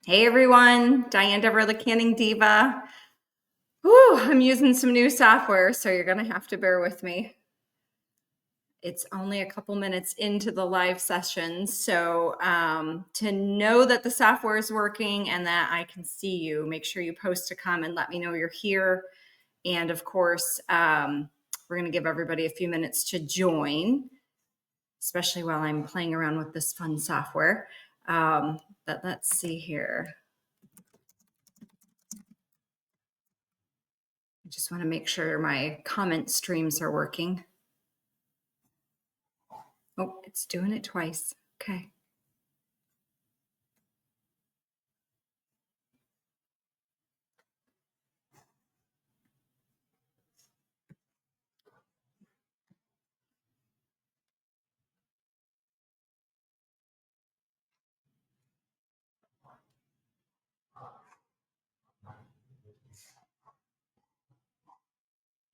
Hey everyone, Diane The Canning Diva. Whew, I'm using some new software, so you're gonna have to bear with me. It's only a couple minutes into the live session, so to know that the software is working and that I can see you, make sure you post a comment, let me know you're here. And of course, we're gonna give everybody a few minutes to join, especially while I'm playing around with this fun software. But let's see here. I just want to make sure my comment streams are working. Oh, it's doing it twice. Okay.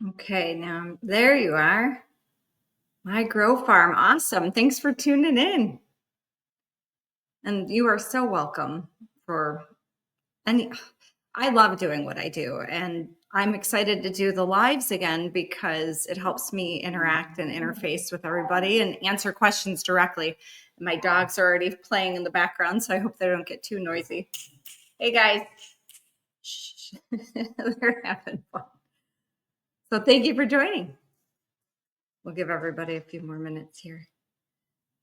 Okay, now there you are. My Grow Farm. Awesome. Thanks for tuning in. And you are so welcome for any. I love doing what I do, and I'm excited to do the lives again because it helps me interact and interface with everybody and answer questions directly. My dogs are already playing in the background, so I hope they don't get too noisy. Hey guys. Shh. They're having fun. So thank you for joining. We'll give everybody a few more minutes here.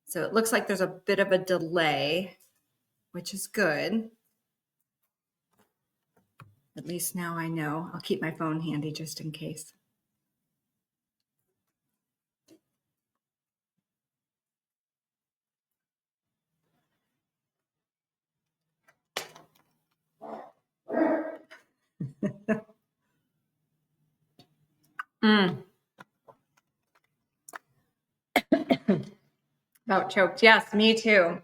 So it looks like there's a bit of a delay, which is good. At least now I know. I'll keep my phone handy just in case. About choked. Yes, me too.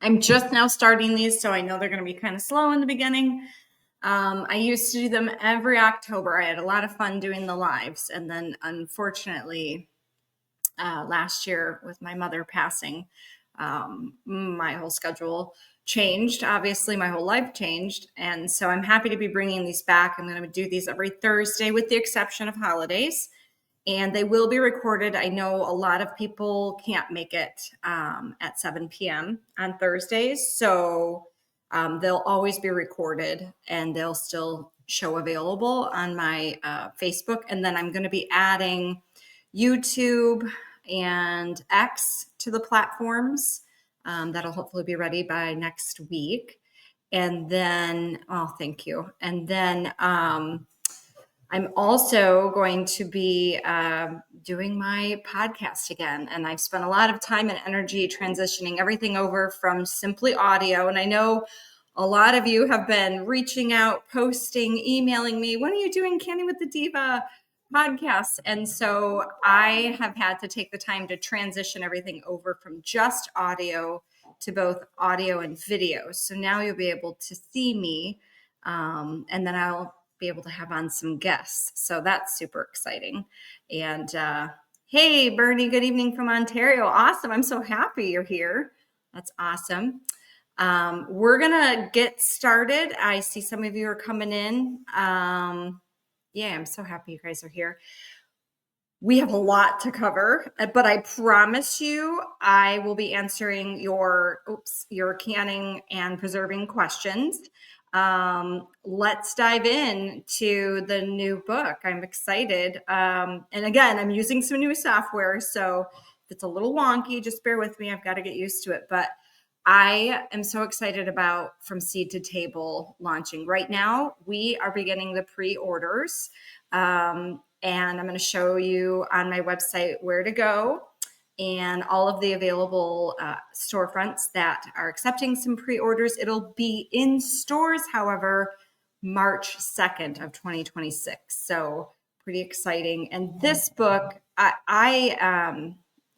I'm just now starting these, so I know they're going to be kind of slow in the beginning. I used to do them every October. I had a lot of fun doing the lives. And then unfortunately, last year with my mother passing, my whole schedule changed. Obviously, my whole life changed. And so I'm happy to be bringing these back. I'm going to do these every Thursday with the exception of holidays. And they will be recorded. I know a lot of people can't make it at 7 p.m. on Thursdays. So they'll always be recorded and they'll still show available on my Facebook. And then I'm going to be adding YouTube and X to the platforms. That'll hopefully be ready by next week. And then, oh, thank you. And then I'm also going to be doing my podcast again. And I've spent a lot of time and energy transitioning everything over from simply audio. And I know a lot of you have been reaching out, posting, emailing me, when are you doing Canning with the Diva podcast? And so I have had to take the time to transition everything over from just audio to both audio and video. So now you'll be able to see me, and then I'll be able to have on some guests. So that's super exciting. And hey, Bernie, good evening from Ontario. Awesome. I'm so happy you're here. That's awesome. We're going to get started. I see some of you are coming in. Yeah, I'm so happy you guys are here. We have a lot to cover, but I promise you I will be answering your canning and preserving questions. Let's dive in to the new book. I'm excited. And again, I'm using some new software, so if it's a little wonky, just bear with me. I've got to get used to it. But I am so excited about From Seed to Table launching. Right now, we are beginning the pre-orders. And I'm going to show you on my website where to go and all of the available storefronts that are accepting some pre-orders. It'll be in stores, however, March 2nd of 2026. So pretty exciting. And this book, hey,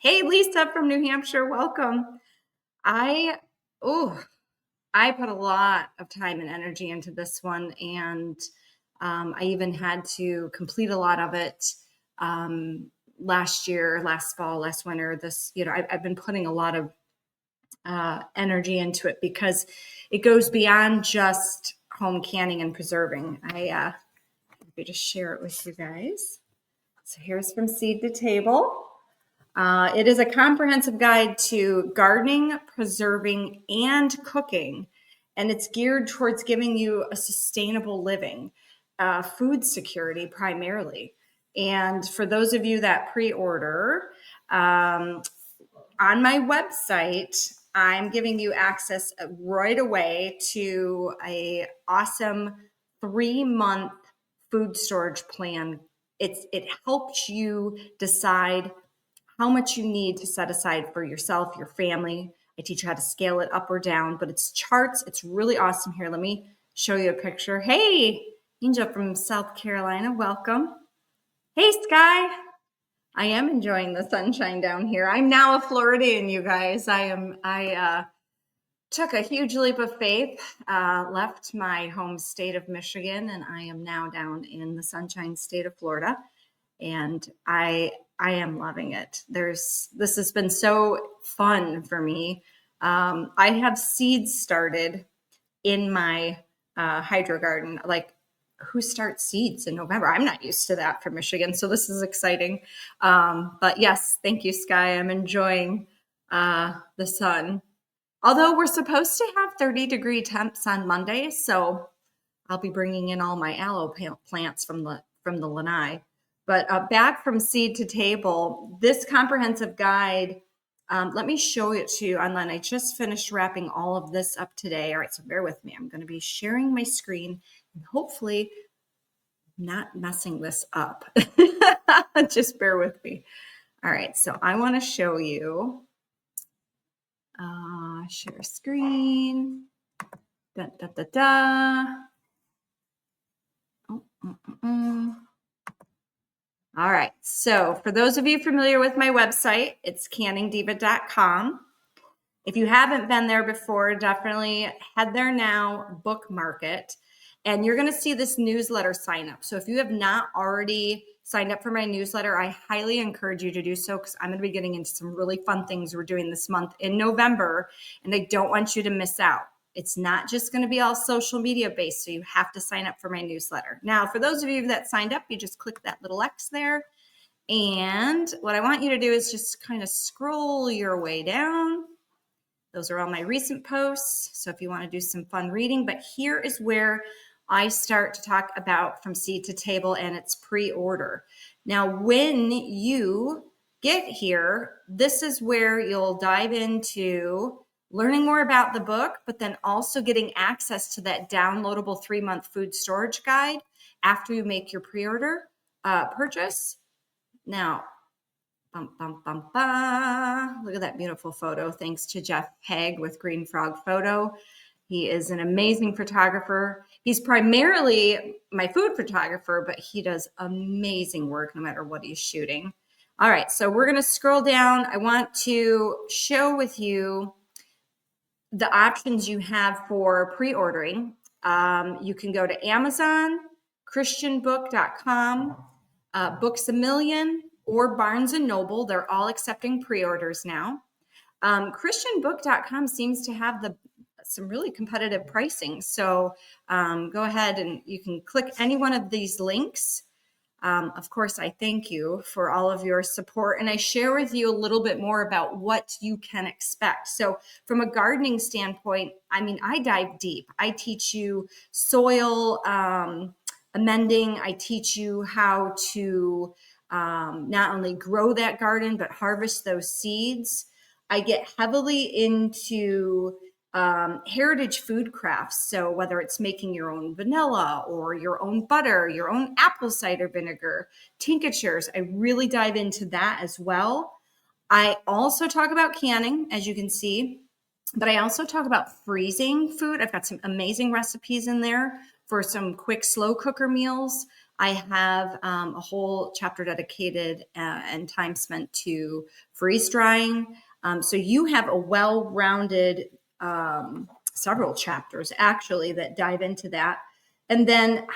Lisa from New Hampshire, welcome. I put a lot of time and energy into this one, and I even had to complete a lot of it last year, last fall, last winter. I've been putting a lot of energy into it because it goes beyond just home canning and preserving. Let me just share it with you guys. So here's From Seed to Table. It is a comprehensive guide to gardening, preserving, and cooking, and it's geared towards giving you a sustainable living, food security primarily. And for those of you that pre-order, on my website, I'm giving you access right away to a awesome 3-month food storage plan. It helps you decide how much you need to set aside for yourself, your family. I teach you how to scale it up or down, but it's charts. It's really awesome. Here, let me show you a picture. Hey, Angel from South Carolina, welcome. Hey, Sky. I am enjoying the sunshine down here. I'm now a Floridian, you guys. I took a huge leap of faith, left my home state of Michigan, and I am now down in the sunshine state of Florida. And I am loving it. This has been so fun for me. I have seeds started in my hydro garden. Like, who starts seeds in November? I'm not used to that from Michigan, so this is exciting. But yes, thank you, Sky. I'm enjoying the sun. Although we're supposed to have 30-degree temps on Monday, so I'll be bringing in all my aloe plants from the lanai. But back from seed to table, this comprehensive guide, let me show it to you online. I just finished wrapping all of this up today. All right, so bear with me. I'm going to be sharing my screen and hopefully not messing this up. Just bear with me. All right, so I want to show you, share screen. Da, da, da, da. All right, so for those of you familiar with my website, it's canningdiva.com. If you haven't been there before, definitely head there now, bookmark it, and you're going to see this newsletter sign up. So if you have not already signed up for my newsletter, I highly encourage you to do so because I'm going to be getting into some really fun things we're doing this month in November, and I don't want you to miss out. It's not just going to be all social media based, so you have to sign up for my newsletter. Now, for those of you that signed up, you just click that little X there. And what I want you to do is just kind of scroll your way down. Those are all my recent posts. So if you want to do some fun reading, but here is where I start to talk about From Seed to Table and its pre-order. Now, when you get here, this is where you'll dive into learning more about the book, but then also getting access to that downloadable 3-month food storage guide after you make your pre-order purchase. Now, look at that beautiful photo. Thanks to Jeff Haig with Green Frog Photo. He is an amazing photographer. He's primarily my food photographer, but he does amazing work no matter what he's shooting. All right, so we're going to scroll down. I want to show with you the options you have for pre-ordering. You can go to Amazon, christianbook.com, Books A Million, or Barnes & Noble. They're all accepting pre-orders now. christianbook.com seems to have some really competitive pricing. So go ahead and you can click any one of these links. Of course, I thank you for all of your support, and I share with you a little bit more about what you can expect. So from a gardening standpoint, I mean, I dive deep. I teach you soil amending. I teach you how to not only grow that garden, but harvest those seeds. I get heavily into heritage food crafts. So whether it's making your own vanilla or your own butter, your own apple cider vinegar, tinctures, I really dive into that as well. I also talk about canning, as you can see, but I also talk about freezing food. I've got some amazing recipes in there for some quick slow cooker meals. I have a whole chapter dedicated and time spent to freeze drying. So you have a well-rounded several chapters actually that dive into that. And then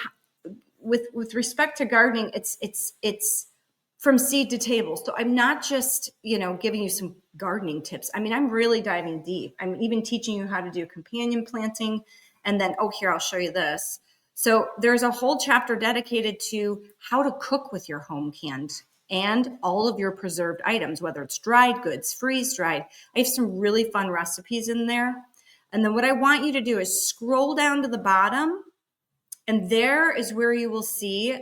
with respect to gardening, it's from seed to table. So I'm not just, giving you some gardening tips. I mean, I'm really diving deep. I'm even teaching you how to do companion planting. And then, here, I'll show you this. So there's a whole chapter dedicated to how to cook with your home canned and all of your preserved items, whether it's dried goods, freeze dried. I have some really fun recipes in there. And then what I want you to do is scroll down to the bottom, and there is where you will see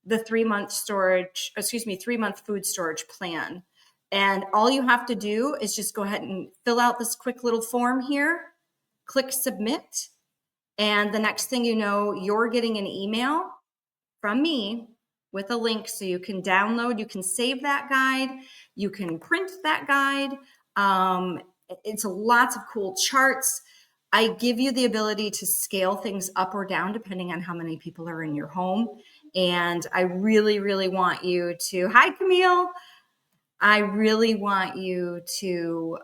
the 3-month 3-month food storage plan. And all you have to do is just go ahead and fill out this quick little form here, click submit. And the next thing you know, you're getting an email from me with a link so you can download, you can save that guide, you can print that guide. It's lots of cool charts. I give you the ability to scale things up or down depending on how many people are in your home. And I really, really want you to, hi, Camille. I really want you to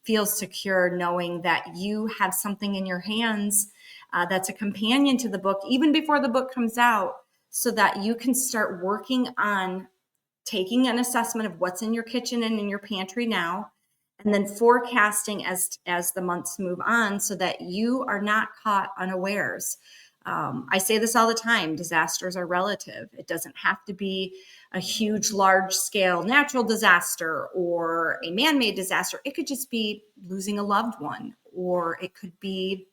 feel secure knowing that you have something in your hands that's a companion to the book, even before the book comes out, so that you can start working on taking an assessment of what's in your kitchen and in your pantry now, and then forecasting as the months move on so that you are not caught unawares. I say this all the time, disasters are relative. It doesn't have to be a huge, large scale natural disaster or a man-made disaster. It could just be losing a loved one, or it could be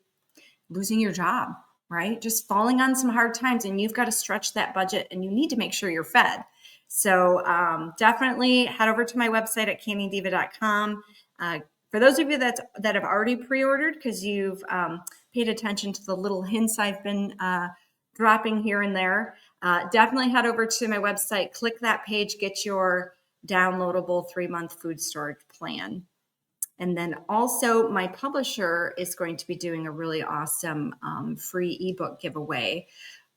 losing your job, right? Just falling on some hard times, and you've got to stretch that budget, and you need to make sure you're fed. So definitely head over to my website at canningdiva.com. For those of you that have already pre-ordered, because you've paid attention to the little hints I've been dropping here and there, definitely head over to my website, click that page, get your downloadable 3-month food storage plan. And then also my publisher is going to be doing a really awesome free ebook giveaway.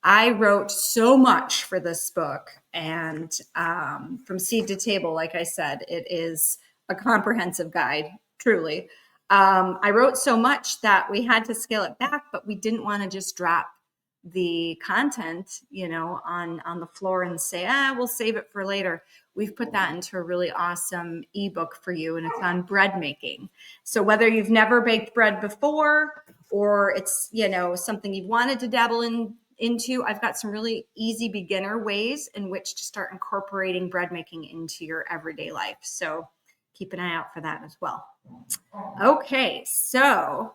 I wrote so much for this book, and from seed to table, like I said, it is a comprehensive guide, truly. I wrote so much that we had to scale it back, but we didn't want to just drop the content, on the floor and say, we'll save it for later. We've put that into a really awesome ebook for you, and it's on bread making. So whether you've never baked bread before, or it's, something you've wanted to dabble into, I've got some really easy beginner ways in which to start incorporating bread making into your everyday life. So keep an eye out for that as well. Okay, so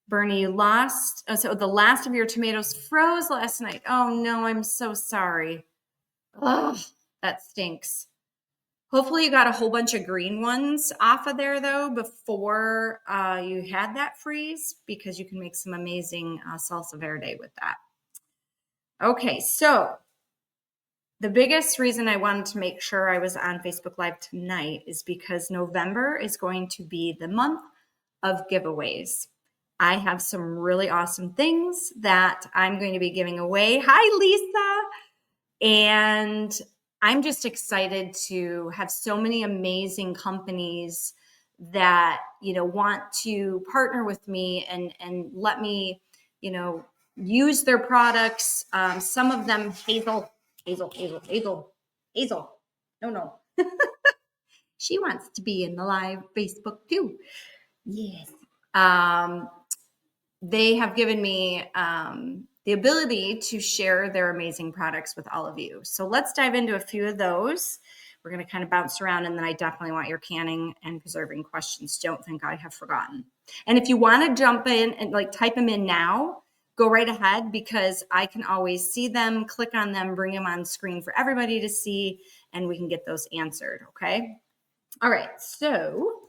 Bernie, you lost. So the last of your tomatoes froze last night. Oh no, I'm so sorry. Oh, that stinks. Hopefully you got a whole bunch of green ones off of there though before you had that freeze, because you can make some amazing salsa verde with that. Okay, so the biggest reason I wanted to make sure I was on Facebook Live tonight is because November is going to be the month of giveaways. I have some really awesome things that I'm going to be giving away. Hi, Lisa. And I'm just excited to have so many amazing companies that, want to partner with me and let me, use their products. Some of them, Hazel. No. She wants to be in the live Facebook too. Yes. They have given me the ability to share their amazing products with all of you. So let's dive into a few of those. We're going to kind of bounce around, and then I definitely want your canning and preserving questions. Don't think I have forgotten. And if you want to jump in and type them in now, go right ahead, because I can always see them, click on them, bring them on screen for everybody to see, and we can get those answered, okay? All right, so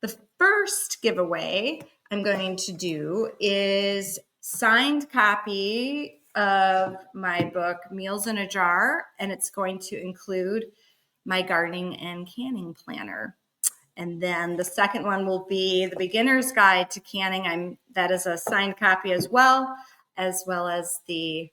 the first giveaway I'm going to do is signed copy of my book, Meals in a Jar, and it's going to include my gardening and canning planner. And then the second one will be the beginner's guide to canning. That is a signed copy as well as the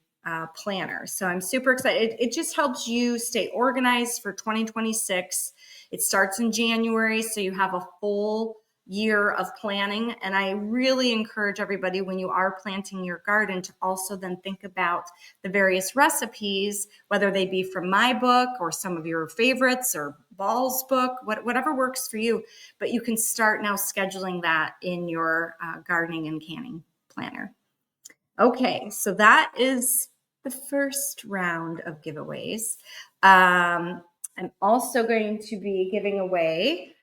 planner. So I'm super excited. It just helps you stay organized for 2026. It starts in January, so you have a full year of planning. And I really encourage everybody, when you are planting your garden, to also then think about the various recipes, whether they be from my book or some of your favorites or Ball's book, whatever works for you. But you can start now scheduling that in your gardening and canning planner. Okay, so that is the first round of giveaways. I'm also going to be giving away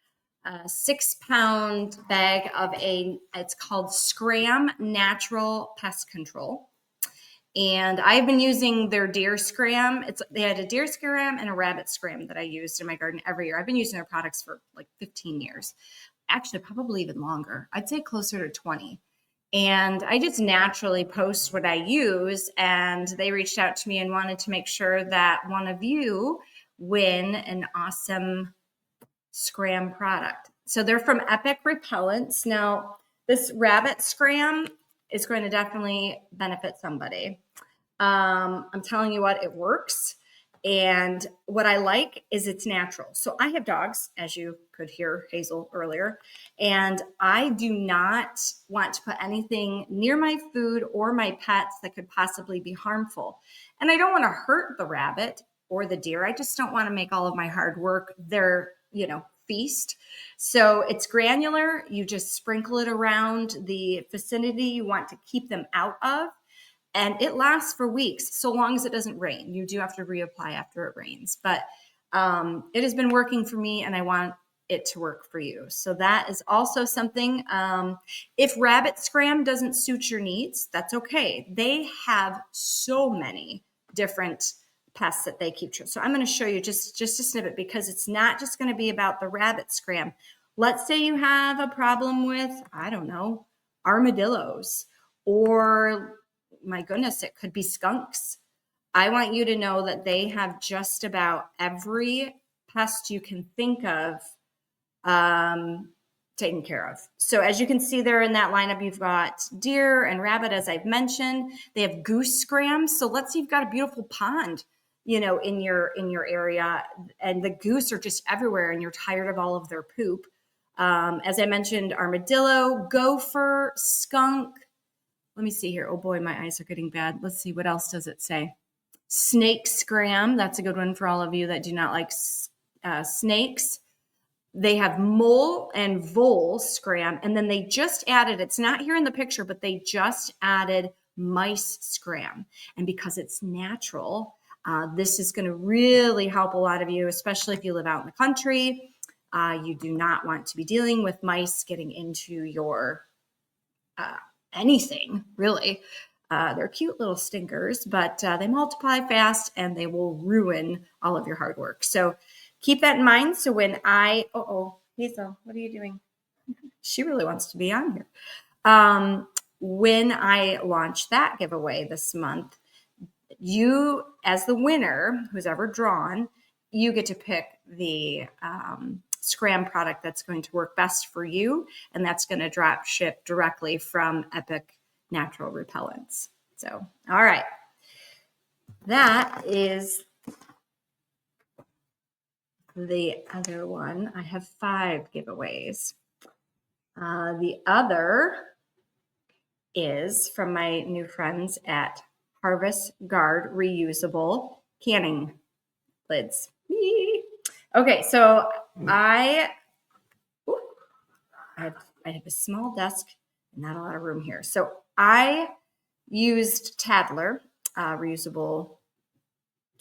a 6-pound bag of it's called Scram Natural Pest Control. And I've been using their deer scram. They had a deer scram and a rabbit scram that I used in my garden every year. I've been using their products for like 15 years. Actually, probably even longer. I'd say closer to 20. And I just naturally post what I use. And they reached out to me and wanted to make sure that one of you win an awesome scram product. So they're from Epic Repellents. Now, this rabbit scram is going to definitely benefit somebody. I'm telling you what, it works. And what I like is it's natural. So I have dogs, as you could hear Hazel earlier, and I do not want to put anything near my food or my pets that could possibly be harmful. And I don't want to hurt the rabbit or the deer. I just don't want to make all of my hard work their, feast. So it's granular. You just sprinkle it around the vicinity you want to keep them out of. And it lasts for weeks, so long as it doesn't rain. You do have to reapply after it rains. But it has been working for me, and I want it to work for you. So that is also something. If rabbit scram doesn't suit your needs, that's okay. They have so many different pests that they keep. So I'm going to show you just a snippet, because it's not just going to be about the rabbit scram. Let's say you have a problem with, I don't know, armadillos, or my goodness, it could be skunks. I want you to know that they have just about every pest you can think of taken care of. So as you can see there in that lineup, you've got deer and rabbit, as I've mentioned. They have goose scrams. So let's say you've got a beautiful pond, in your area, and the goose are just everywhere, and you're tired of all of their poop. As I mentioned, armadillo, gopher, skunk. Let me see here. Oh boy, my eyes are getting bad. Let's see, what else does it say? Snake scram. That's a good one for all of you that do not like snakes. They have mole and vole scram. And then they just added, it's not here in the picture, but they just added mice scram. And because it's natural, this is going to really help a lot of you, especially if you live out in the country. You do not want to be dealing with mice getting into your anything, really. They're cute little stinkers, but they multiply fast and they will ruin all of your hard work. So keep that in mind. So when Hazel, what are you doing? She really wants to be on here. When I launch that giveaway this month, you, as the winner, who's ever drawn, you get to pick the scram product that's going to work best for you, and that's going to drop ship directly from Epic Natural Repellents. So, all right, that is the other one. I have 5 giveaways. The other is from my new friends at Harvest Guard Reusable Canning Lids. Okay, so I have a small desk, not a lot of room here. So I used Tadler reusable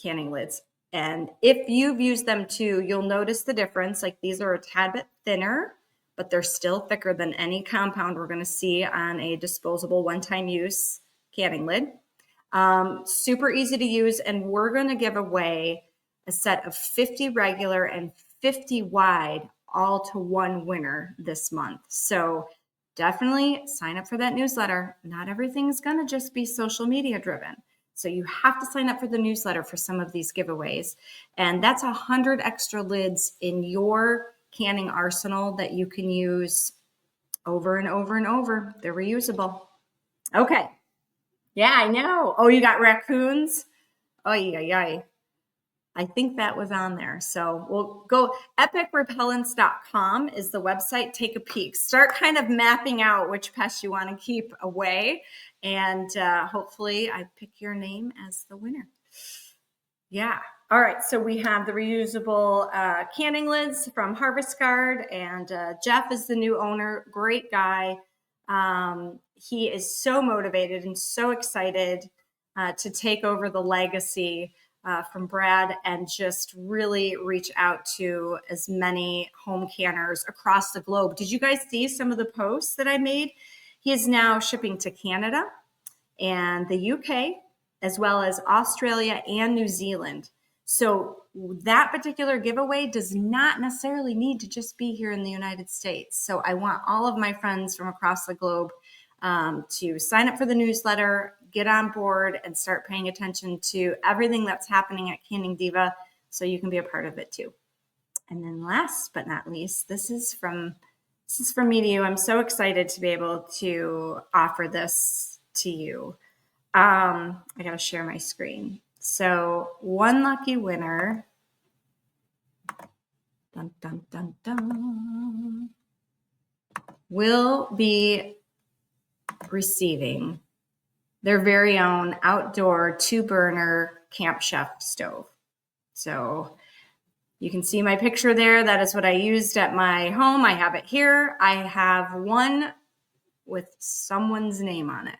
canning lids. And if you've used them too, you'll notice the difference. Like, these are a tad bit thinner, but they're still thicker than any compound we're going to see on a disposable one-time use canning lid. Super easy to use. And we're going to give away a set of 50 regular and 50 wide, all to one winner this month. So definitely sign up for that newsletter. Not everything's going to just be social media driven. So you have to sign up for the newsletter for some of these giveaways. And that's 100 extra lids in your canning arsenal that you can use over and over and over. They're reusable. Okay. Yeah, I know. Oh, you got raccoons? Oh, yeah. I think that was on there. So we'll go, epicrepellents.com is the website. Take a peek. Start kind of mapping out which pests you want to keep away. And hopefully I pick your name as the winner. Yeah. All right. So we have the reusable canning lids from Harvest Guard. And Jeff is the new owner. Great guy. He is so motivated and so excited to take over the legacy from Brad and just really reach out to as many home canners across the globe. Did you guys see some of the posts that I made? He is now shipping to Canada and the UK, as well as Australia and New Zealand. So that particular giveaway does not necessarily need to just be here in the United States. So I want all of my friends from across the globe to sign up for the newsletter, get on board, and start paying attention to everything that's happening at Canning Diva so you can be a part of it too. And then last but not least, this is from me to you. I'm so excited to be able to offer this to you. I got to share my screen. So one lucky winner, dun, dun, dun, dun, will be receiving their very own outdoor 2-burner Camp Chef stove. So you can see my picture there. That is what I used at my home. I have it here. I have one with someone's name on it.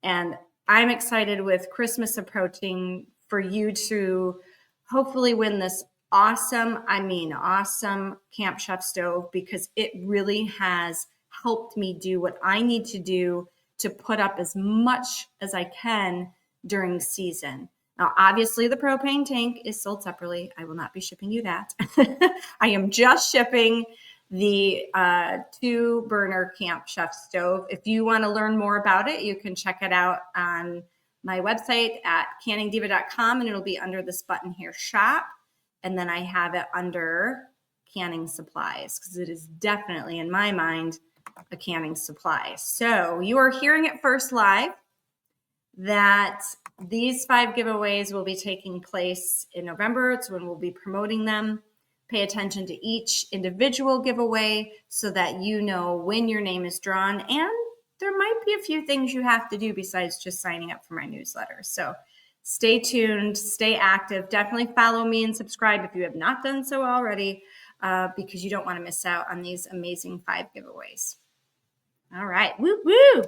And I'm excited with Christmas approaching for you to hopefully win this awesome Camp Chef stove, because it really has helped me do what I need to do to put up as much as I can during the season. Now, obviously, the propane tank is sold separately. I will not be shipping you that. I am just shipping the 2-burner Camp Chef stove. If you want to learn more about it, you can check it out on my website at canningdiva.com, and it'll be under this button here, shop. And then I have it under canning supplies, because it is definitely, in my mind, a canning supply. So you are hearing it first live that these 5 giveaways will be taking place in November. It's when we'll be promoting them. Pay attention to each individual giveaway so that you know when your name is drawn. And there might be a few things you have to do besides just signing up for my newsletter. So stay tuned, stay active. Definitely follow me and subscribe if you have not done so already, because you don't want to miss out on these amazing 5 giveaways. All right. Woo woo.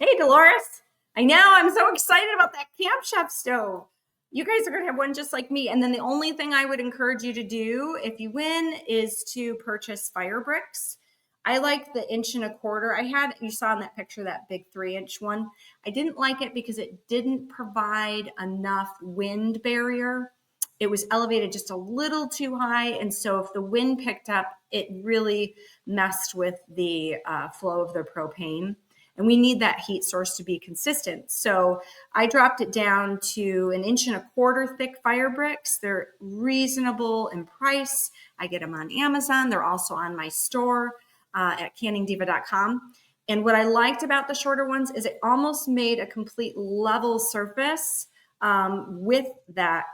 Hey, Dolores. I know. I'm so excited about that Camp Chef stove. You guys are going to have one just like me. And then the only thing I would encourage you to do if you win is to purchase fire bricks. I like the 1.25 inch. You saw in that picture, that big 3-inch one. I didn't like it because it didn't provide enough wind barrier. It was elevated just a little too high. And so if the wind picked up, it really messed with the flow of the propane. And we need that heat source to be consistent. So I dropped it down to 1.25 inch thick fire bricks. They're reasonable in price. I get them on Amazon. They're also on my store at canningdiva.com. And what I liked about the shorter ones is it almost made a complete level surface with that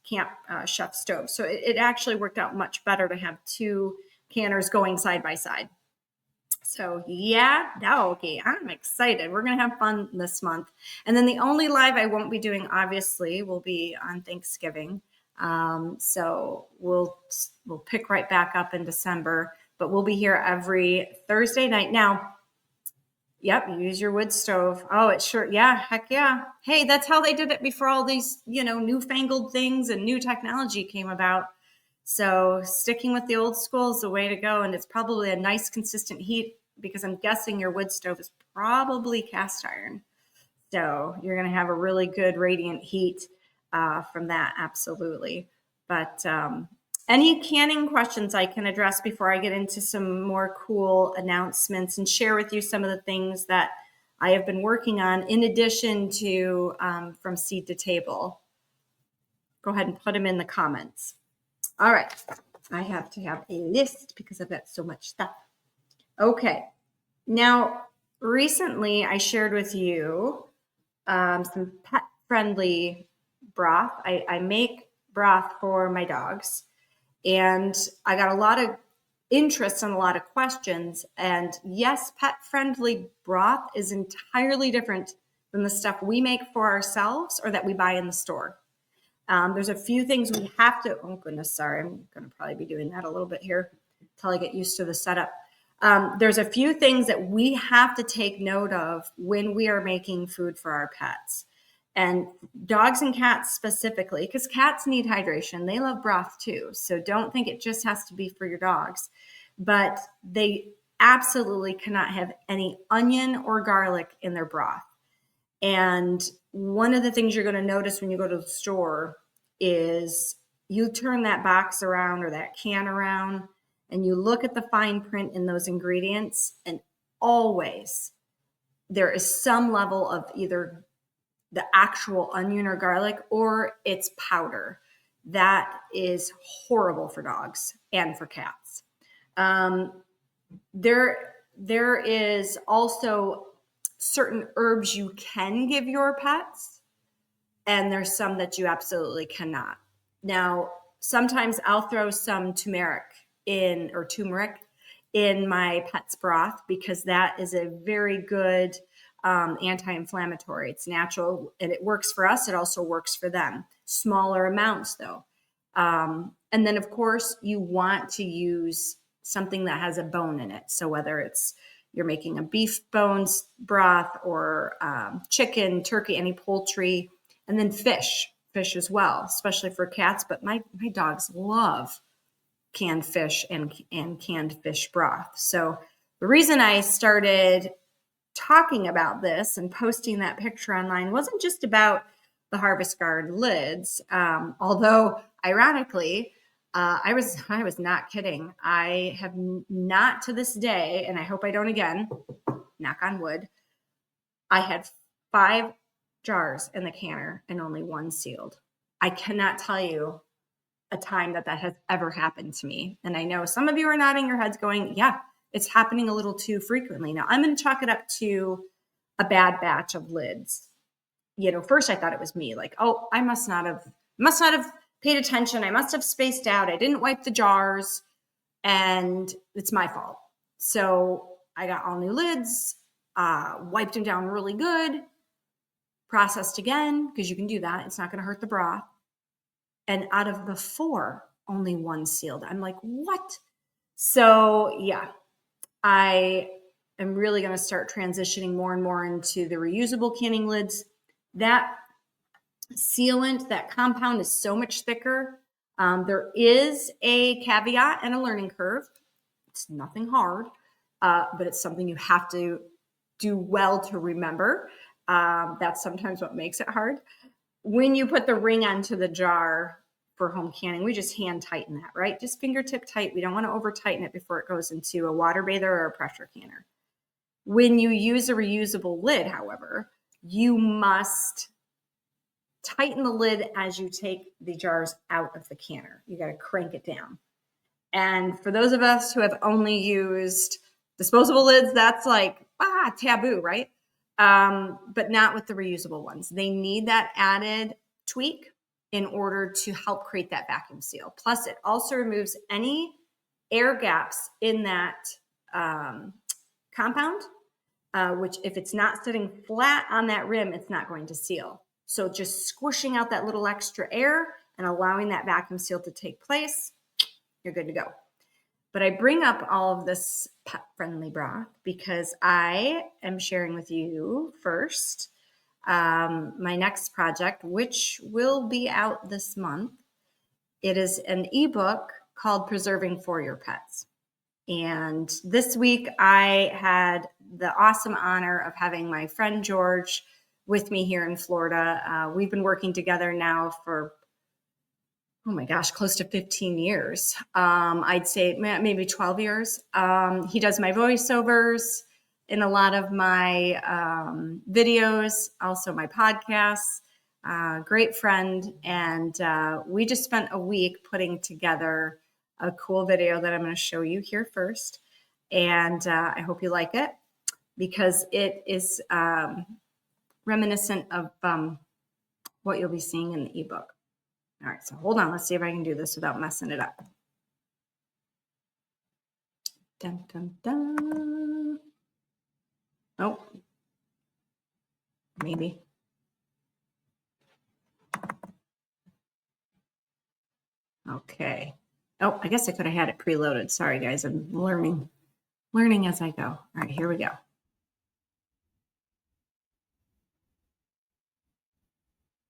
Camp Chef stove. So it actually worked out much better to have 2 canners going side by side. So yeah, okay, I'm excited. We're going to have fun this month. And then the only live I won't be doing, obviously, will be on Thanksgiving. So we'll pick right back up in December, but we'll be here every Thursday night. Now, yep, use your wood stove. Oh, it's sure. Yeah, heck yeah. Hey, that's how they did it before all these, newfangled things and new technology came about. So sticking with the old school is the way to go. And it's probably a nice consistent heat, because I'm guessing your wood stove is probably cast iron. So you're going to have a really good radiant heat from that. Absolutely. But any canning questions I can address before I get into some more cool announcements and share with you some of the things that I have been working on in addition to from seed to table? Go ahead and put them in the comments. All right, I have to have a list because I've got so much stuff. Okay, now recently I shared with you some pet-friendly broth. I make broth for my dogs. And I got a lot of interest and a lot of questions. And yes, pet-friendly broth is entirely different than the stuff we make for ourselves or that we buy in the store. There's a few things we have to, oh goodness, sorry, I'm going to probably be doing that a little bit here until I get used to the setup. There's a few things that we have to take note of when we are making food for our pets. And dogs and cats specifically, because cats need hydration. They love broth too. So don't think it just has to be for your dogs. But they absolutely cannot have any onion or garlic in their broth. And one of the things you're going to notice when you go to the store is you turn that box around or that can around and you look at the fine print in those ingredients, and always there is some level of either the actual onion or garlic or it's powder. That is horrible for dogs and for cats. There is also certain herbs you can give your pets, and there's some that you absolutely cannot. Now, sometimes I'll throw some turmeric in my pet's broth because that is a very good anti-inflammatory. It's natural and it works for us. It also works for them. Smaller amounts though. And then of course you want to use something that has a bone in it. So whether it's you're making a beef bones broth or chicken, turkey, any poultry, and then fish as well, especially for cats. But my dogs love canned fish and canned fish broth. So the reason I started talking about this and posting that picture online wasn't just about the Harvest Guard lids, although ironically, I was not kidding. I have not to this day, and I hope I don't again, knock on wood, I had 5 jars in the canner and only 1 sealed. I cannot tell you a time that has ever happened to me. And I know some of you are nodding your heads going, yeah, it's happening a little too frequently. Now I'm going to chalk it up to a bad batch of lids. First I thought it was me, like, oh, I must not have paid attention. I must have spaced out. I didn't wipe the jars and it's my fault. So I got all new lids, wiped them down really good, processed again, because you can do that. It's not going to hurt the broth. And out of the 4, only 1 sealed. I'm like, what? So yeah, I am really going to start transitioning more and more into the reusable canning lids. That sealant, that compound is so much thicker. There is a caveat and a learning curve. It's nothing hard, but it's something you have to do well to remember. That's sometimes what makes it hard. When you put the ring onto the jar for home canning, we just hand tighten that, right? Just fingertip tight. We don't want to over tighten it before it goes into a water bather or a pressure canner. When you use a reusable lid, however, you must tighten the lid as you take the jars out of the canner. You got to crank it down. And for those of us who have only used disposable lids, that's like, taboo, right? But not with the reusable ones. They need that added tweak in order to help create that vacuum seal. Plus, it also removes any air gaps in that compound, which if it's not sitting flat on that rim, it's not going to seal. So just squishing out that little extra air and allowing that vacuum seal to take place, you're good to go. But I bring up all of this pet-friendly broth because I am sharing with you first my next project, which will be out this month. It is an ebook called Preserving for Your Pets. And this week I had the awesome honor of having my friend George with me here in Florida. We've been working together now for oh my gosh, close to 15 years. I'd say maybe 12 years. He does my voiceovers in a lot of my videos, also my podcasts. Great friend. And we just spent a week putting together a cool video that I'm going to show you here first. And I hope you like it because it is reminiscent of what you'll be seeing in the ebook. All right, so hold on. Let's see if I can do this without messing it up. Dun, dun, dun. Oh, maybe. Okay. Oh, I guess I could have had it preloaded. Sorry, guys. I'm learning as I go. All right, here we go.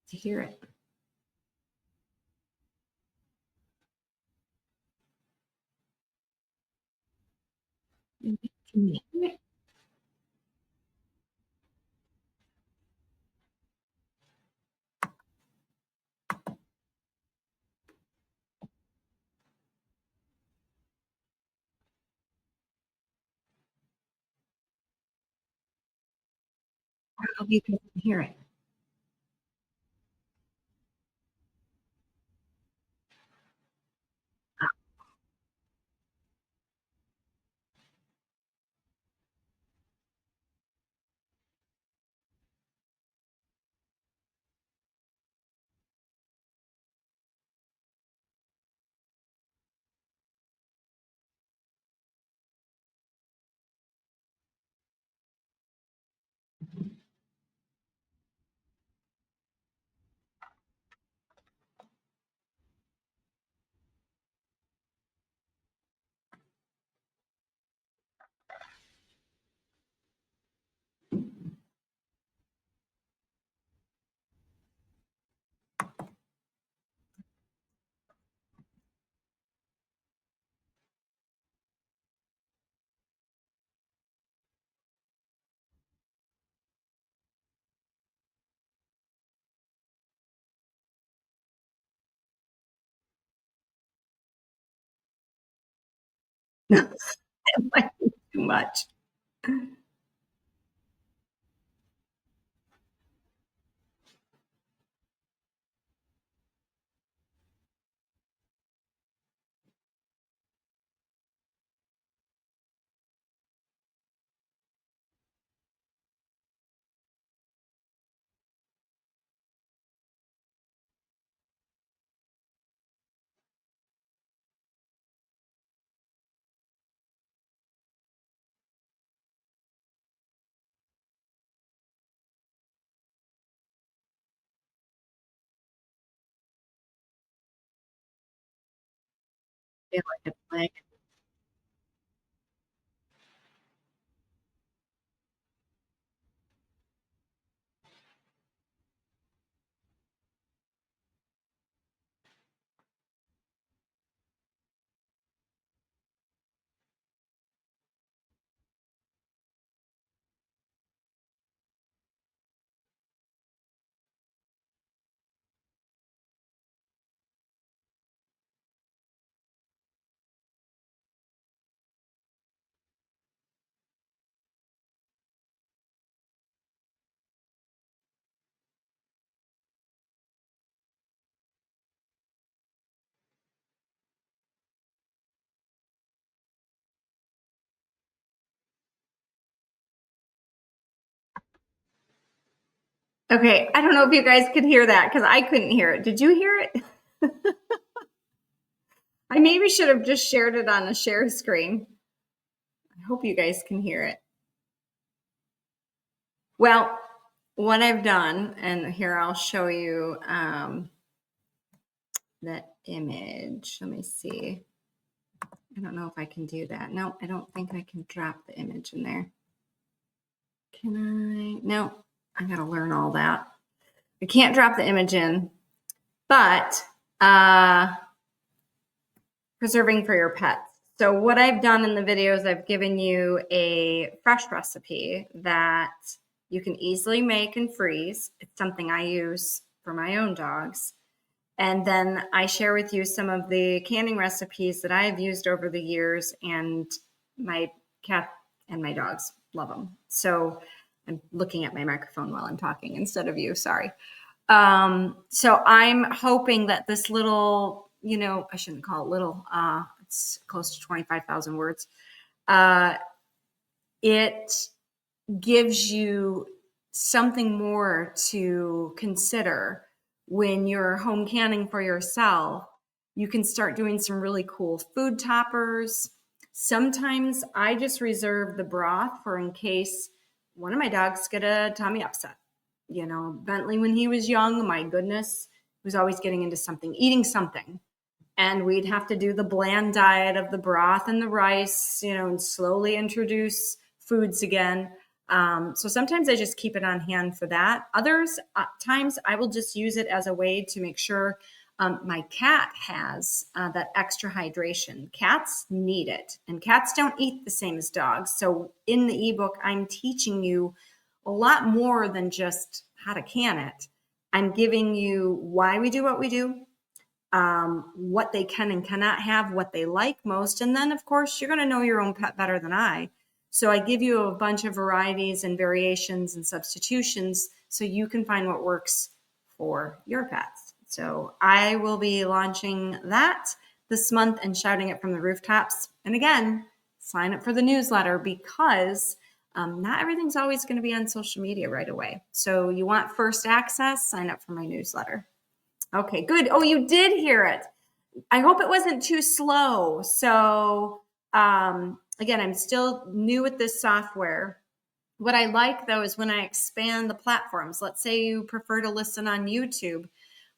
To hear it. Can you hear it? I hope you can hear it. It might be too much. I feel like it's like, okay, I don't know if you guys could hear that because I couldn't hear it. Did you hear it? I maybe should have just shared it on a share screen. I hope you guys can hear it. Well, what I've done, and here I'll show you that image. Let me see. I don't know if I can do that. No, I don't think I can drop the image in there. Can I? No, I got to learn all that. I can't drop the image in, but preserving for your pets. So what I've done in the videos, I've given you a fresh recipe that you can easily make and freeze. It's something I use for my own dogs. And then I share with you some of the canning recipes that I've used over the years, and my cat and my dogs love them. So I'm looking at my microphone while I'm talking instead of you, sorry. So I'm hoping that this little, I shouldn't call it little, it's close to 25,000 words. It gives you something more to consider when you're home canning for yourself, you can start doing some really cool food toppers. Sometimes I just reserve the broth for in case one of my dogs get a tummy upset. Bentley, when he was young, my goodness, he was always getting into something, eating something. And we'd have to do the bland diet of the broth and the rice, and slowly introduce foods again. So sometimes I just keep it on hand for that. Others times I will just use it as a way to make sure my cat has that extra hydration. Cats need it, and cats don't eat the same as dogs. So in the ebook, I'm teaching you a lot more than just how to can it. I'm giving you why we do what we do, what they can and cannot have, what they like most. And then, of course, you're going to know your own pet better than I. So I give you a bunch of varieties and variations and substitutions so you can find what works for your pets. So I will be launching that this month and shouting it from the rooftops. And again, sign up for the newsletter because not everything's always going to be on social media right away. So you want first access, sign up for my newsletter. Okay, good. Oh, you did hear it. I hope it wasn't too slow. So again, I'm still new with this software. What I like though is when I expand the platforms. Let's say you prefer to listen on YouTube.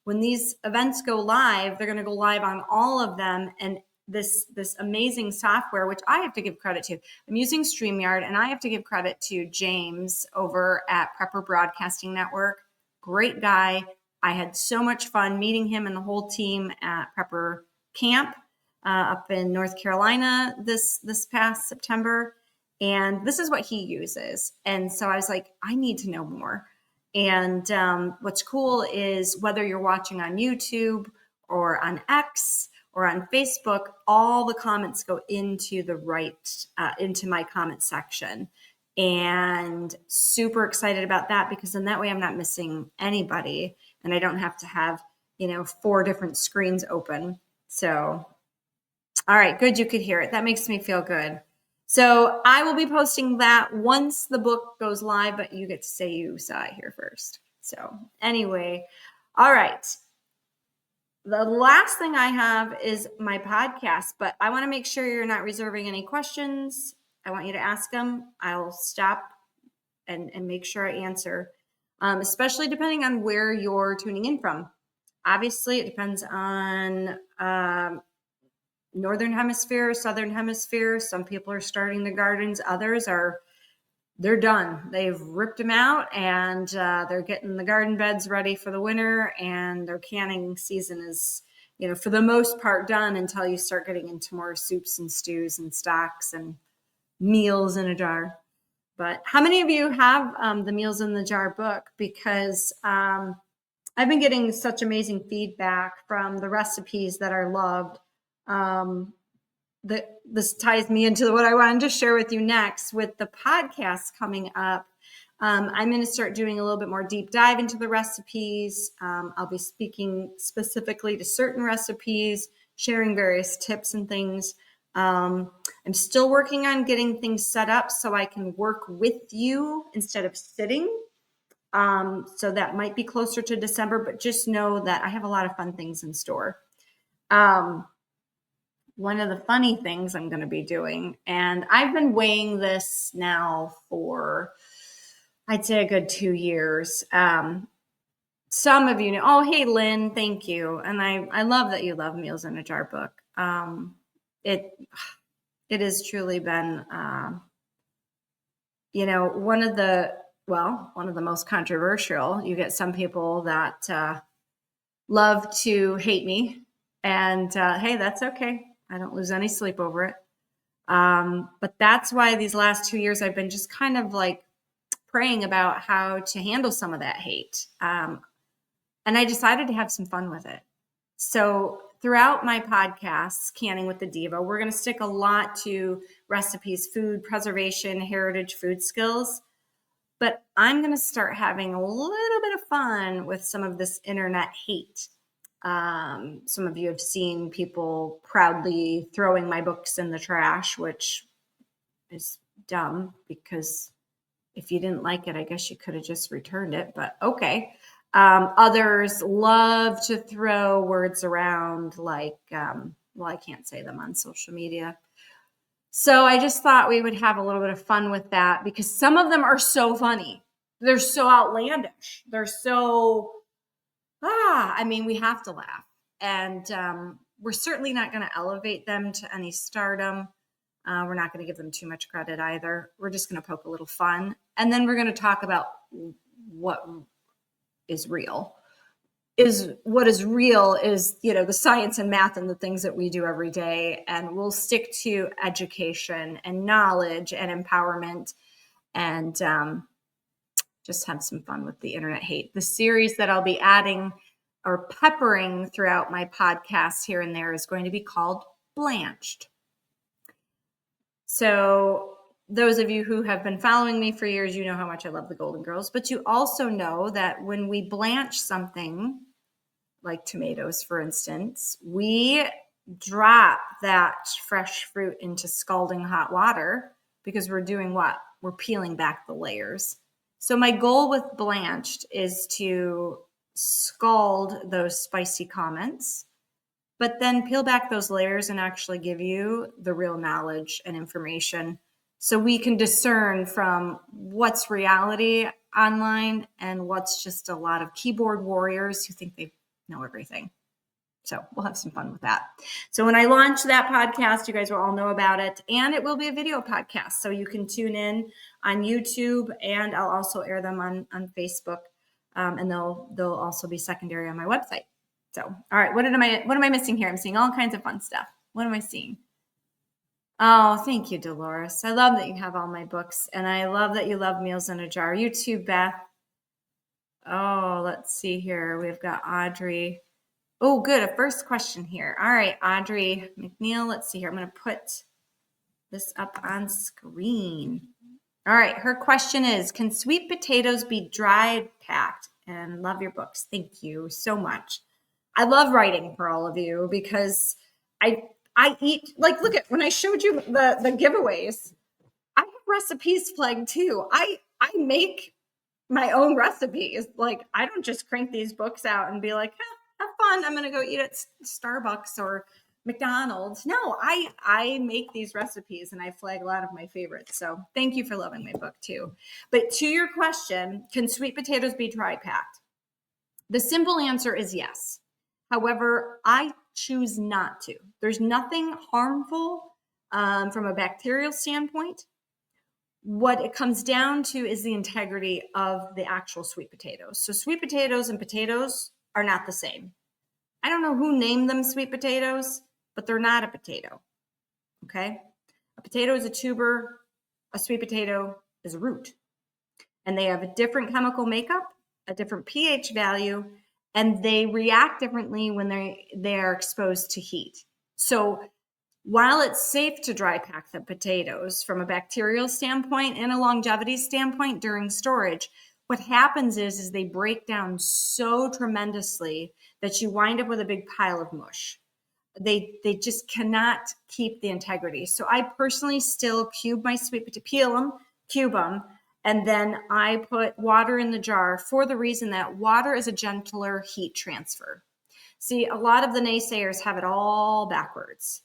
When these events go live, they're going to go live on all of them. And this amazing software, which I have to give credit to. I'm using StreamYard, and I have to give credit to James over at Prepper Broadcasting Network. Great guy. I had so much fun meeting him and the whole team at Prepper Camp up in North Carolina this past September. And this is what he uses. And so I was like, I need to know more. And what's cool is whether you're watching on YouTube or on X or on Facebook, all the comments go into into my comment section. And super excited about that because then that way I'm not missing anybody and I don't have to have, 4 different screens open. So, all right, good. You could hear it. That makes me feel good. So I will be posting that once the book goes live, but you get to say you saw it here first. So anyway, all right. The last thing I have is my podcast, but I want to make sure you're not reserving any questions. I want you to ask them. I'll stop and make sure I answer, especially depending on where you're tuning in from. Obviously, it depends on Northern Hemisphere, Southern Hemisphere. Some people are starting the gardens. Others they're done. They've ripped them out and they're getting the garden beds ready for the winter, and their canning season is, for the most part done until you start getting into more soups and stews and stocks and meals in a jar. But how many of you have the Meals in the Jar book? Because I've been getting such amazing feedback from the recipes that are loved. This ties me into what I wanted to share with you next with the podcast coming up. I'm going to start doing a little bit more deep dive into the recipes. I'll be speaking specifically to certain recipes, sharing various tips and things. I'm still working on getting things set up so I can work with you instead of sitting. So that might be closer to December, but just know that I have a lot of fun things in store. One of the funny things I'm going to be doing, and I've been weighing this now for, I'd say, a good 2 years. Some of you know, oh, hey, Lynn, thank you. And I love that you love Meals in a Jar book. It has truly been, one of the most controversial. You get some people that love to hate me, and hey, that's okay. I don't lose any sleep over it. But that's why these last 2 years I've been just kind of like praying about how to handle some of that hate. And I decided to have some fun with it. So throughout my podcasts, Canning with the Diva, we're going to stick a lot to recipes, food preservation, heritage food skills. But I'm going to start having a little bit of fun with some of this internet hate. Some of you have seen people proudly throwing my books in the trash, which is dumb because if you didn't like it, I guess you could have just returned it, but okay. Others love to throw words around like, well, I can't say them on social media. So I just thought we would have a little bit of fun with that because some of them are so funny. They're so outlandish. They're so, I mean, we have to laugh. And we're certainly not going to elevate them to any stardom. We're not going to give them too much credit either. We're just going to poke a little fun. And then we're going to talk about what is real. What is real is, the science and math and the things that we do every day. And we'll stick to education and knowledge and empowerment and just have some fun with the internet hate. The series that I'll be adding or peppering throughout my podcast here and there is going to be called Blanched. So those of you who have been following me for years, you know how much I love the Golden Girls, but you also know that when we blanch something, like tomatoes, for instance, we drop that fresh fruit into scalding hot water because we're doing what? We're peeling back the layers. So my goal with Blanched is to scald those spicy comments, but then peel back those layers and actually give you the real knowledge and information so we can discern from what's reality online and what's just a lot of keyboard warriors who think they know everything. So we'll have some fun with that. So when I launch that podcast, you guys will all know about it. And it will be a video podcast. So you can tune in on YouTube, and I'll also air them on Facebook. And they'll also be secondary on my website. So, all right, what am I missing here? I'm seeing all kinds of fun stuff. What am I seeing? Oh, thank you, Dolores. I love that you have all my books, and I love that you love Meals in a Jar. You too, Beth. Oh, let's see here. We've got Audrey. Oh, good. A first question here. All right, Audrey McNeil. Let's see here. I'm going to put this up on screen. All right. Her question is, can sweet potatoes be dry packed? And love your books. Thank you so much. I love writing for all of you because I eat, like, look at when I showed you the giveaways, I have recipes flagged too. I make my own recipes. Like, I don't just crank these books out and be like, have fun. I'm going to go eat at Starbucks or McDonald's. No, I make these recipes and I flag a lot of my favorites. So thank you for loving my book too. But to your question, can sweet potatoes be dry packed? The simple answer is yes. However, I choose not to. There's nothing harmful from a bacterial standpoint. What it comes down to is the integrity of the actual sweet potatoes. So sweet potatoes and potatoes are not the same. I don't know who named them sweet potatoes, but they're not a potato. Okay? A potato is a tuber, a sweet potato is a root. And they have a different chemical makeup, a different pH value, and they react differently when they are exposed to heat. So while it's safe to dry pack the potatoes from a bacterial standpoint and a longevity standpoint during storage, what happens is they break down so tremendously that you wind up with a big pile of mush. They just cannot keep the integrity. So I personally still cube my sweet potato, peel them, cube them, and then I put water in the jar for the reason that water is a gentler heat transfer. See, a lot of the naysayers have it all backwards.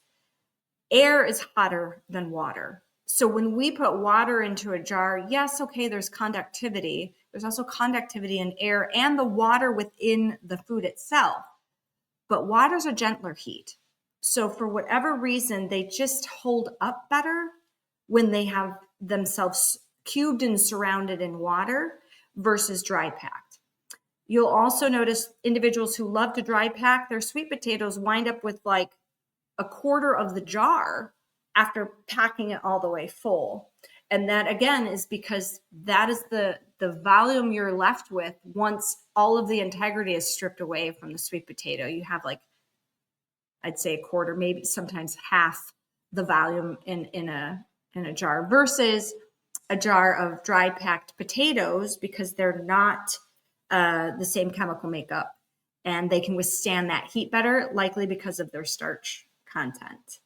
Air is hotter than water. So when we put water into a jar, yes, okay, there's conductivity. There's also conductivity in air and the water within the food itself. But water's a gentler heat. So for whatever reason, they just hold up better when they have themselves cubed and surrounded in water versus dry packed. You'll also notice individuals who love to dry pack their sweet potatoes wind up with like a quarter of the jar after packing it all the way full. And that again is because that is the volume you're left with once all of the integrity is stripped away from the sweet potato. You have like, I'd say a quarter, maybe sometimes half the volume in a jar versus a jar of dry packed potatoes because they're not the same chemical makeup and they can withstand that heat better, likely because of their starch content.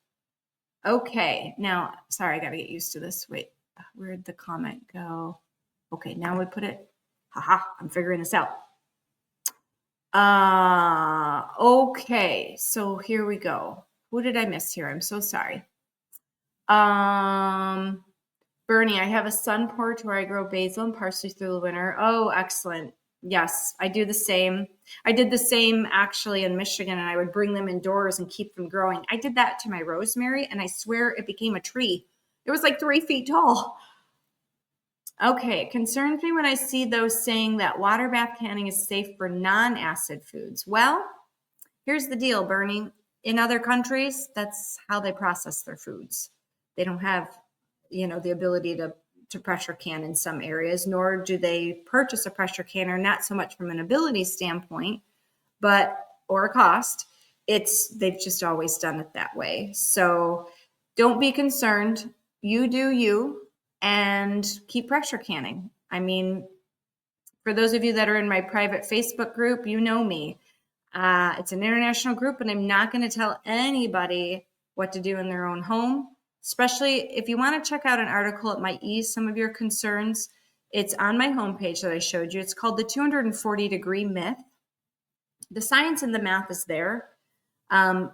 Okay, now, sorry, I got to get used to this. Wait, where'd the comment go? Okay, now we put it. Haha, I'm figuring this out. Okay, so here we go. Who did I miss here? I'm so sorry. Um, Bernie, I have a sun porch where I grow basil and parsley through the winter. Oh, excellent. Yes, I do the same. I did the same actually in Michigan, and I would bring them indoors and keep them growing. I did that to my rosemary, and I swear it became a tree. It was like 3 feet tall. Okay, it concerns me when I see those saying that water bath canning is safe for non-acid foods. Well, here's the deal, Bernie. In other countries, that's how they process their foods. They don't have, the ability to pressure can in some areas, nor do they purchase a pressure canner, not so much from an ability standpoint, but or a cost. They've just always done it that way. So don't be concerned. You do you and keep pressure canning. I mean, for those of you that are in my private Facebook group, you know me. It's an international group, and I'm not going to tell anybody what to do in their own home, especially if you want to check out an article. It might ease some of your concerns. It's on my homepage that I showed you. It's called The 240-Degree Myth. The science and the math is there.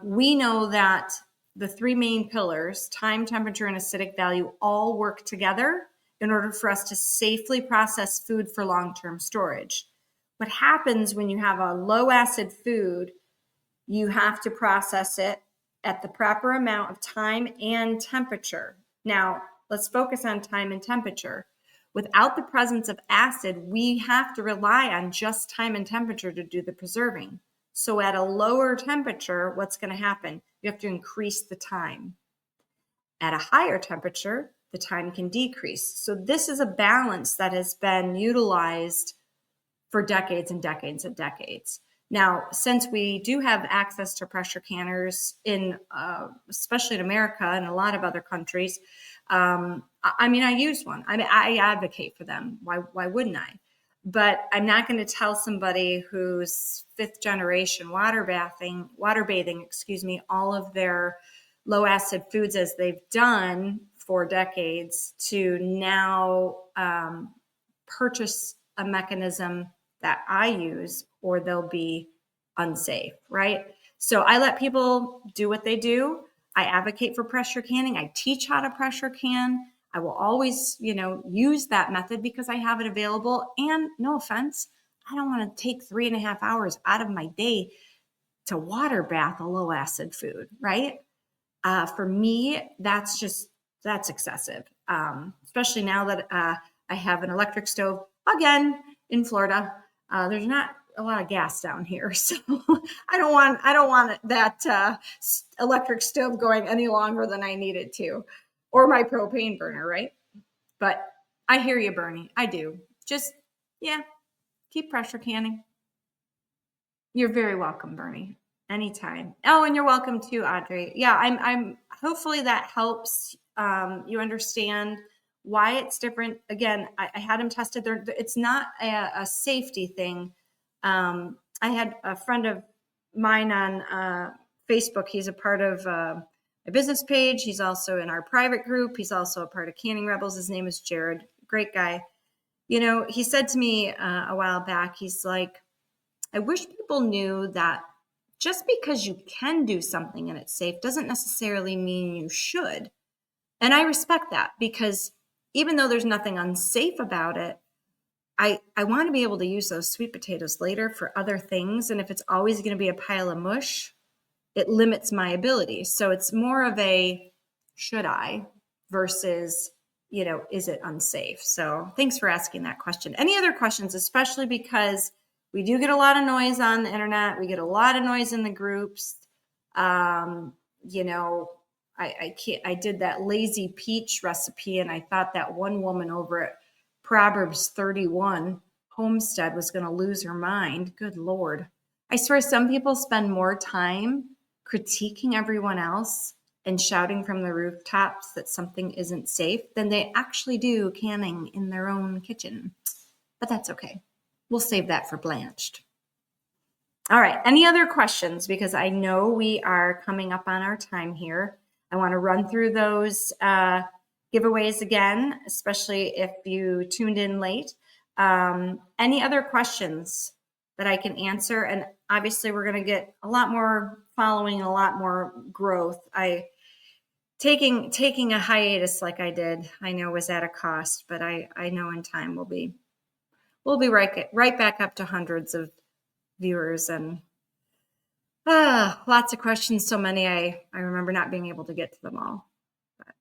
We know that the three main pillars, time, temperature, and acidic value, all work together in order for us to safely process food for long-term storage. What happens when you have a low acid food, you have to process it at the proper amount of time and temperature. Now, let's focus on time and temperature. Without the presence of acid, we have to rely on just time and temperature to do the preserving. So at a lower temperature, what's going to happen? You have to increase the time. At a higher temperature, the time can decrease. So this is a balance that has been utilized for decades and decades and decades. Now, since we do have access to pressure canners especially in America and a lot of other countries, I use one. I advocate for them. Why wouldn't I? But I'm not going to tell somebody who's fifth generation water bathing, all of their low acid foods as they've done for decades to now purchase a mechanism that I use, or they'll be unsafe, right? So I let people do what they do. I advocate for pressure canning. I teach how to pressure can. I will always, use that method because I have it available. And no offense, I don't want to take 3.5 hours out of my day to water bath a low acid food, right? For me, that's excessive. Especially now that I have an electric stove again in Florida. There's not a lot of gas down here, so I don't want that electric stove going any longer than I need it to, or my propane burner, right? But I hear you, Bernie. I do. Just keep pressure canning. You're very welcome, Bernie. Anytime. Oh, and you're welcome too, Audrey. Yeah, I'm hopefully that helps you understand why it's different. Again, I had them tested. It's not a safety thing. I had a friend of mine on Facebook. He's a part of a business page. He's also in our private group. He's also a part of Canning Rebels. His name is Jared. Great guy. He said to me a while back, he's like, I wish people knew that just because you can do something and it's safe doesn't necessarily mean you should. And I respect that, because even though there's nothing unsafe about it, I want to be able to use those sweet potatoes later for other things. And if it's always going to be a pile of mush, it limits my ability. So it's more of a should I versus, is it unsafe? So thanks for asking that question. Any other questions, especially because we do get a lot of noise on the internet. We get a lot of noise in the groups. I did that lazy peach recipe, and I thought that one woman over at Proverbs 31 Homestead was going to lose her mind. Good Lord. I swear some people spend more time critiquing everyone else and shouting from the rooftops that something isn't safe than they actually do canning in their own kitchen. But that's okay. We'll save that for Blanched. All right. Any other questions? Because I know we are coming up on our time here. I want to run through those giveaways again, especially if you tuned in late. Any other questions that I can answer. And obviously we're going to get a lot more following, a lot more growth. Taking a hiatus like I did, I know was at a cost, but I know in time we'll be right back up to hundreds of viewers and lots of questions. So many, I remember not being able to get to them all. But,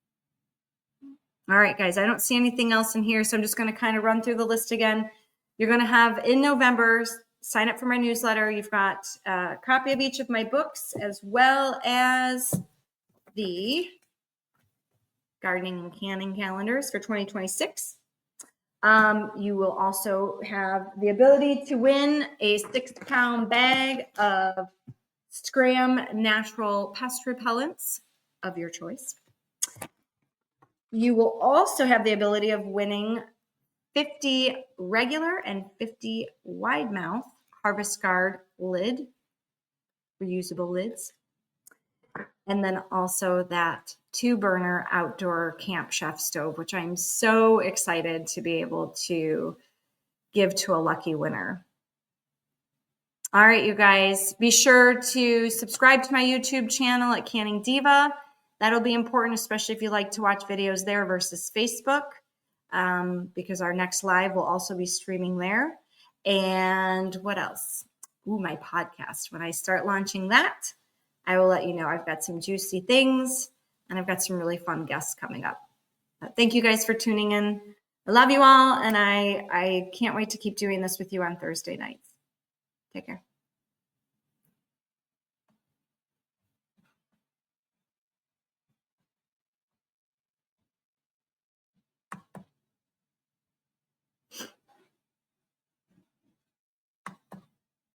all right, guys, I don't see anything else in here. So I'm just going to kind of run through the list again. You're going to have in November, sign up for my newsletter. You've got a copy of each of my books, as well as the gardening and canning calendars for 2026. You will also have the ability to win a 6-pound bag of Scram natural pest repellents of your choice. You will also have the ability of winning 50 regular and 50 wide mouth Harvest Guard lid, reusable lids. And then also that 2-burner outdoor Camp Chef stove, which I'm so excited to be able to give to a lucky winner. All right, you guys, be sure to subscribe to my YouTube channel at Canning Diva. That'll be important, especially if you like to watch videos there versus Facebook, because our next live will also be streaming there. And what else? Ooh, my podcast. When I start launching that, I will let you know. I've got some juicy things, and I've got some really fun guests coming up. But thank you guys for tuning in. I love you all, and I can't wait to keep doing this with you on Thursday nights. Take care.